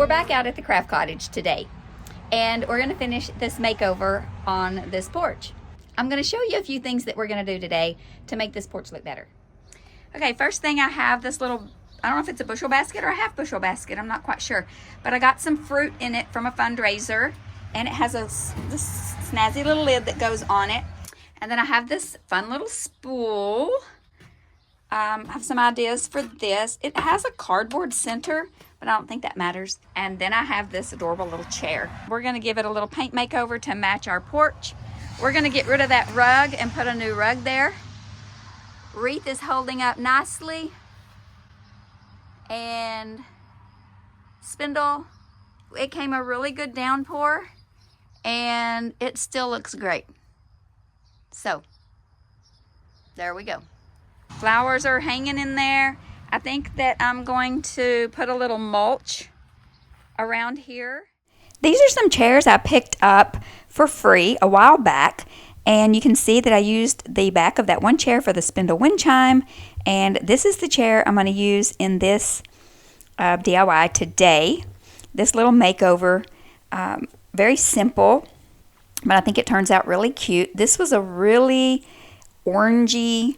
We're back out at the craft cottage today, and we're going to finish this makeover on this porch. I'm going to show you a few things that we're going to do today to make this porch look better. Okay, first thing, I have this little, I don't know if it's a bushel basket or a half bushel basket, I'm not quite sure, but I got some fruit in it from a fundraiser, and it has this snazzy little lid that goes on it. And then I have this fun little spool. I have some ideas for this. It has a cardboard center, but I don't think that matters. And then I have this adorable little chair. We're going to give it a little paint makeover to match our porch. We're going to get rid of that rug and put a new rug there. Wreath is holding up nicely. And spindle, it came a really good downpour, and it still looks great. So, there we go. Flowers are hanging in there. I think that I'm going to put a little mulch around here. These are some chairs I picked up for free a while back, and you can see that I used the back of that one chair for the spindle wind chime, and this is the chair I'm going to use in this DIY today. This little makeover, very simple, but I think it turns out really cute. This was a really orangey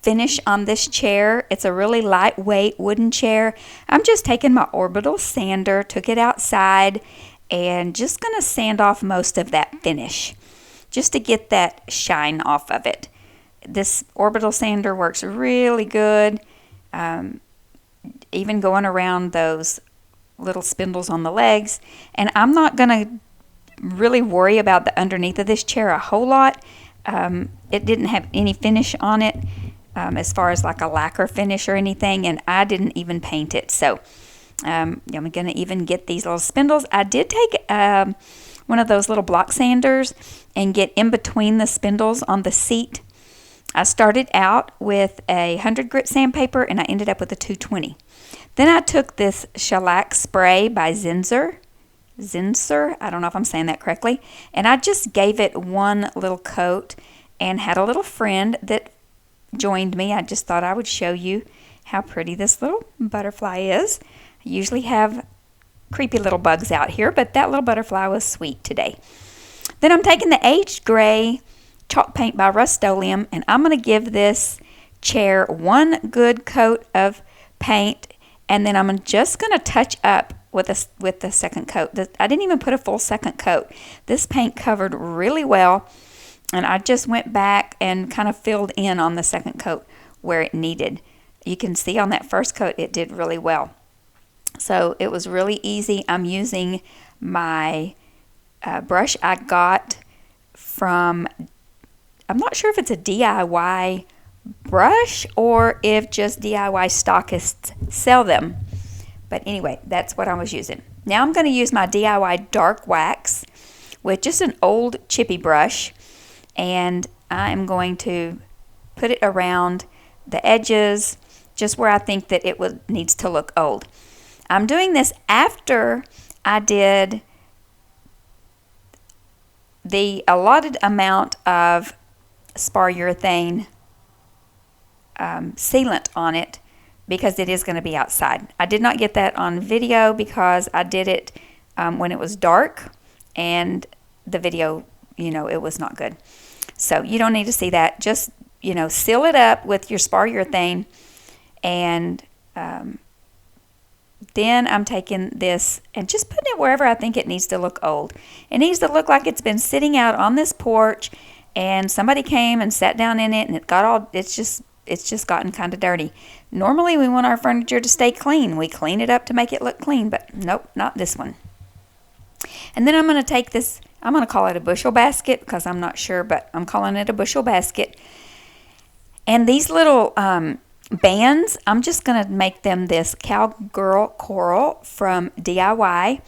finish on this chair. It's a really lightweight wooden chair. I'm just taking my orbital sander, took it outside, and just going to sand off most of that finish just to get that shine off of it. This orbital sander works really good, even going around those little spindles on the legs. And I'm not going to really worry about the underneath of this chair a whole lot. It didn't have any finish on it, as far as like a lacquer finish or anything, and I didn't even paint it. So I'm going to even get these little spindles. I did take one of those little block sanders and get in between the spindles on the seat. I started out with a 100 grit sandpaper, and I ended up with a 220. Then I took this shellac spray by Zinsser, I don't know if I'm saying that correctly, and I just gave it one little coat and had a little friend that joined me. I just thought I would show you how pretty this little butterfly is. I usually have creepy little bugs out here, but that little butterfly was sweet today. Then I'm taking the aged gray chalk paint by Rust-Oleum, and I'm going to give this chair one good coat of paint, and then I'm just going to touch up with the second coat. I didn't even put a full second coat. This paint covered really well, and I just went back and kind of filled in on the second coat where it needed. You can see on that first coat it did really well. So it was really easy. I'm using my brush I got from, I'm not sure if it's a DIY brush or if just DIY stockists sell them. But anyway, that's what I was using. Now I'm going to use my DIY dark wax with just an old chippy brush, and I'm going to put it around the edges, just where I think that it needs to look old. I'm doing this after I did the allotted amount of spar urethane sealant on it, because it is going to be outside. I did not get that on video because I did it when it was dark, and the video, it was not good. So you don't need to see that. Just, seal it up with your spar urethane, and then I'm taking this and just putting it wherever I think it needs to look old. It needs to look like it's been sitting out on this porch, and somebody came and sat down in it, and it's just gotten kind of dirty. Normally we want our furniture to stay clean. We clean it up to make it look clean, but nope, not this one. And then I'm going to take this, I'm going to call it a bushel basket because I'm not sure, but I'm calling it a bushel basket. And these little bands, I'm just going to make them this cowgirl coral from DIY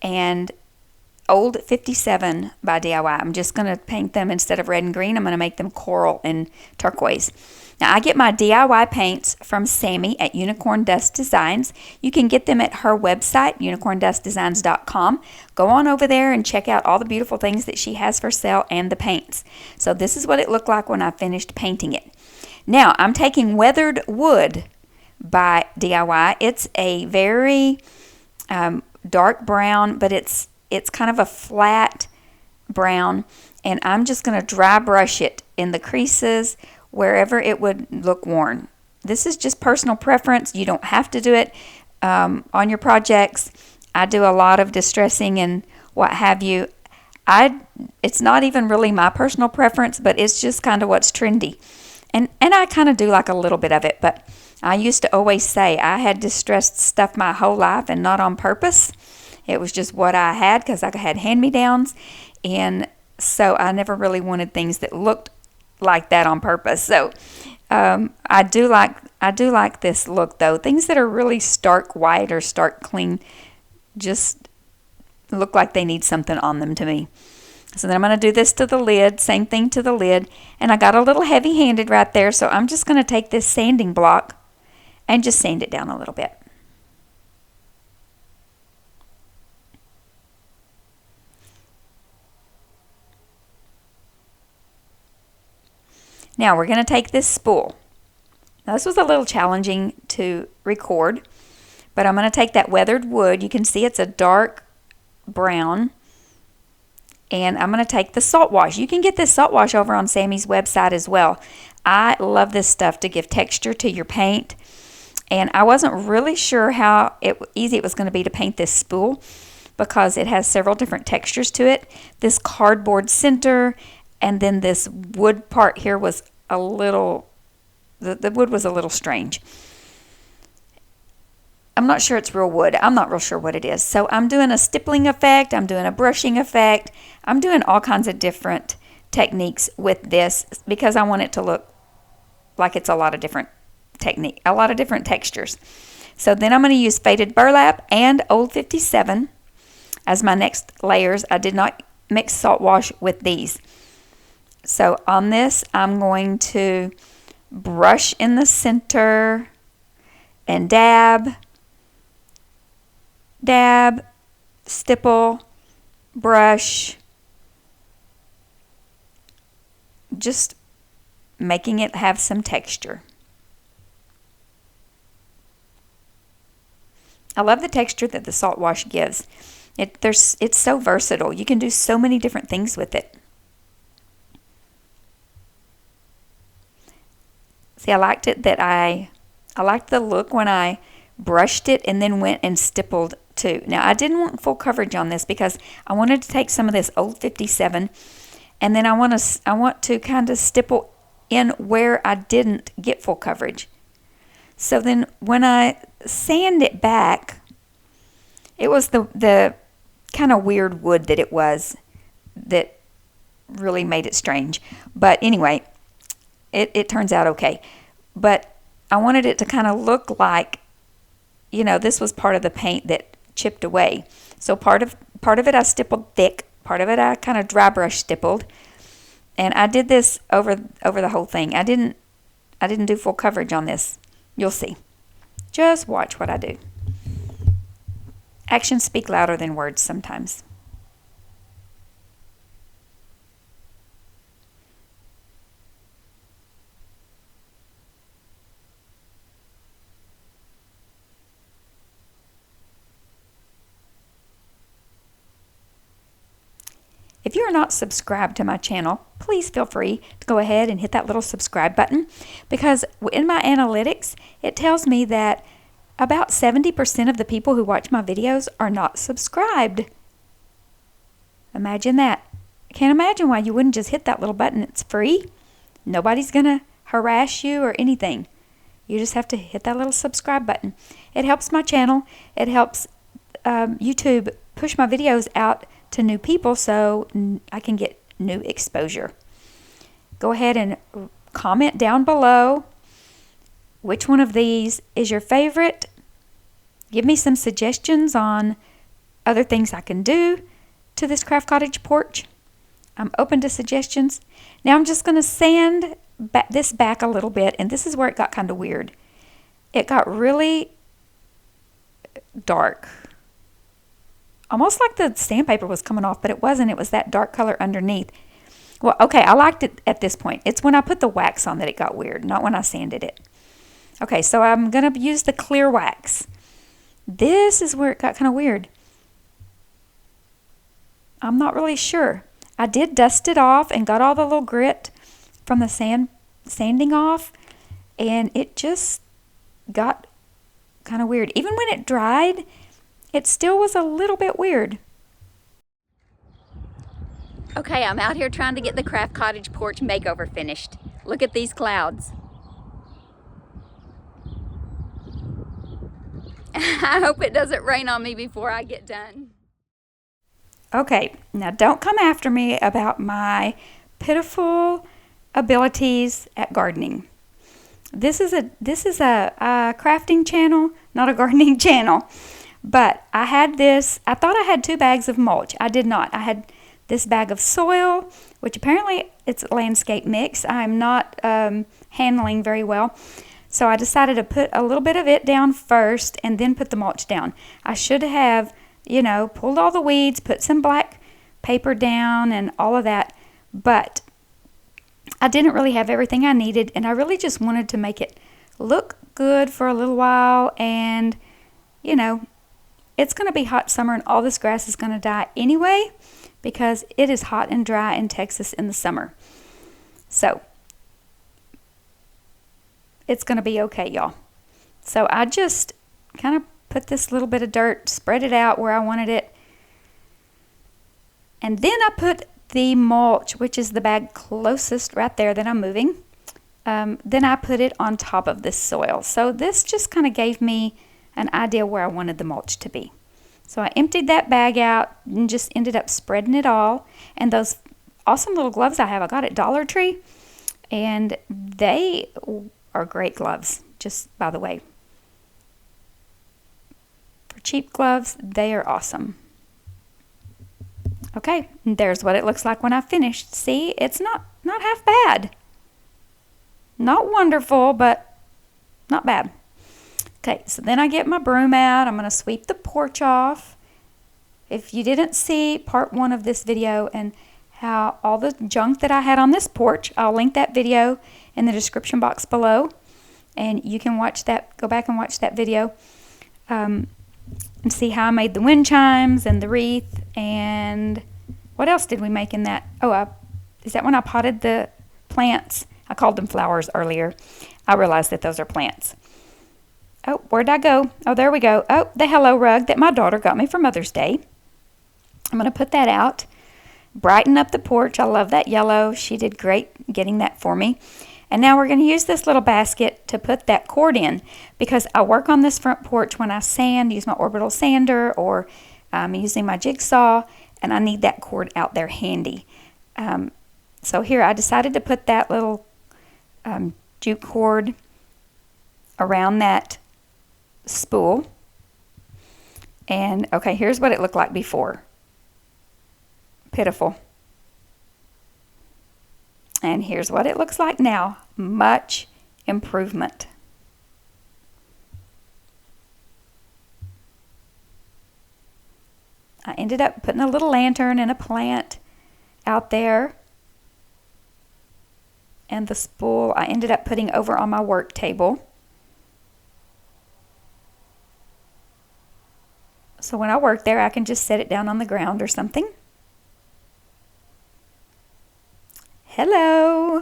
and Old 57 by DIY. I'm just going to paint them, instead of red and green, I'm going to make them coral and turquoise. Now, I get my DIY paints from Sammy at Unicorn Dust Designs. You can get them at her website, unicorndustdesigns.com. Go on over there and check out all the beautiful things that she has for sale and the paints. So this is what it looked like when I finished painting it. Now, I'm taking Weathered Wood by DIY. It's a very dark brown, but it's kind of a flat brown, and I'm just going to dry brush it in the creases wherever it would look worn. This is just personal preference. You don't have to do it on your projects. I do a lot of distressing and what have you. It's not even really my personal preference, but it's just kind of what's trendy. And I kind of do like a little bit of it, but I used to always say I had distressed stuff my whole life and not on purpose. It was just what I had because I had hand-me-downs, and so I never really wanted things that looked like that on purpose. So I do like this look though. Things that are really stark white or stark clean just look like they need something on them to me. So then I'm going to do this to the lid, same thing to the lid, and I got a little heavy-handed right there, so I'm just going to take this sanding block and just sand it down a little bit. Now we're going to take this spool. Now this was a little challenging to record, but I'm going to take that weathered wood. You can see it's a dark brown. And I'm going to take the SALTWASH. You can get this SALTWASH over on Sammy's website as well. I love this stuff to give texture to your paint. And I wasn't really sure how easy it was going to be to paint this spool because it has several different textures to it. This cardboard center and then this wood part here was a little, the wood was a little strange. I'm not sure it's real wood. I'm not real sure what it is. So I'm doing a stippling effect. I'm doing a brushing effect. I'm doing all kinds of different techniques with this because I want it to look like it's a lot of different textures. So then I'm going to use faded burlap and Old 57 as my next layers. I did not mix SALTWASH with these. So on this, I'm going to brush in the center and dab, stipple, brush, just making it have some texture. I love the texture that the SALTWASH gives. It's so versatile. You can do so many different things with it. See, I liked it that I liked the look when I brushed it and then went and stippled too. Now I didn't want full coverage on this because I wanted to take some of this Old 57 and then I want to kind of stipple in where I didn't get full coverage. So then when I sand it back, it was the kind of weird wood that it was that really made it strange. But anyway, it turns out okay. But I wanted it to kind of look like, you know, this was part of the paint that chipped away. So part of it I stippled thick, part of it I kind of dry brush stippled, and I did this over the whole thing. I didn't do full coverage on this. You'll see. Just watch what I do. Actions speak louder than words sometimes. If you are not subscribed to my channel, please feel free to go ahead and hit that little subscribe button because in my analytics, it tells me that about 70% of the people who watch my videos are not subscribed. Imagine that. I can't imagine why you wouldn't just hit that little button. It's free. Nobody's going to harass you or anything. You just have to hit that little subscribe button. It helps my channel. It helps YouTube push my videos out to new people so I can get new exposure. Go ahead and comment down below which one of these is your favorite. Give me some suggestions on other things I can do to this craft cottage porch. I'm open to suggestions. Now I'm just going to sand this back a little bit, and this is where it got kind of weird. It got really dark. Almost like the sandpaper was coming off, but it wasn't. It was that dark color underneath. Well, okay, I liked it at this point. It's when I put the wax on that it got weird, not when I sanded it. Okay, so I'm going to use the clear wax. this is where it got kind of weird. I'm not really sure. I did dust it off and got all the little grit from the sanding off, and it just got kind of weird. Even when it dried, it still was a little bit weird. Okay, I'm out here trying to get the Craft Cottage porch makeover finished. Look at these clouds. I hope it doesn't rain on me before I get done. Okay, now don't come after me about my pitiful abilities at gardening. This is a crafting channel, not a gardening channel. But I had this, I thought I had 2 bags of mulch. I did not. I had this bag of soil, which apparently it's a landscape mix. I'm not handling very well. So I decided to put a little bit of it down first and then put the mulch down. I should have, you know, pulled all the weeds, put some black paper down and all of that. But I didn't really have everything I needed, and I really just wanted to make it look good for a little while. And, you know, it's going to be hot summer and all this grass is going to die anyway because it is hot and dry in Texas in the summer. So it's going to be okay, y'all. So I just kind of put this little bit of dirt, spread it out where I wanted it. And then I put the mulch, which is the bag closest right there that I'm moving. Then I put it on top of this soil. So this just kind of gave me an idea where I wanted the mulch to be. So I emptied that bag out and just ended up spreading it all. And those awesome little gloves I have, I got at Dollar Tree. And they are great gloves, just by the way. For cheap gloves, they are awesome. Okay, there's what it looks like when I finished. See, it's not half bad. Not wonderful, but not bad. Okay, so then I get my broom out. I'm going to sweep the porch off. If you didn't see part 1 of this video and how all the junk that I had on this porch, I'll link that video in the description box below. And you can watch that, go back and watch that video. And see how I made the wind chimes and the wreath. And what else did we make in that? Oh, is that when I potted the plants? I called them flowers earlier. I realized that those are plants. Oh, where'd I go? Oh, there we go. Oh, the hello rug that my daughter got me for Mother's Day. I'm going to put that out. Brighten up the porch. I love that yellow. She did great getting that for me. And now we're going to use this little basket to put that cord in, because I work on this front porch when I sand, use my orbital sander, or I'm using my jigsaw, and I need that cord out there handy. So here I decided to put that little jute cord around that spool. And okay, here's what it looked like before. Pitiful. And here's what it looks like now. Much improvement. I ended up putting a little lantern and a plant out there. And the spool I ended up putting over on my work table. So when I work there, I can just set it down on the ground or something. Hello.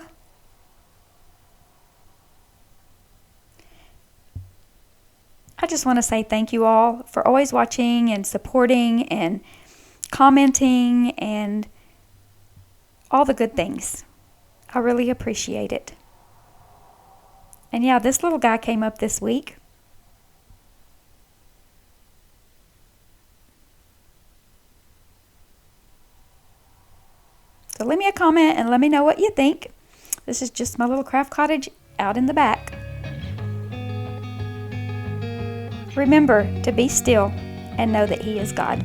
I just want to say thank you all for always watching and supporting and commenting and all the good things. I really appreciate it. And yeah, this little guy came up this week. So leave me a comment and let me know what you think. This is just my little craft cottage out in the back. Remember to be still and know that He is God.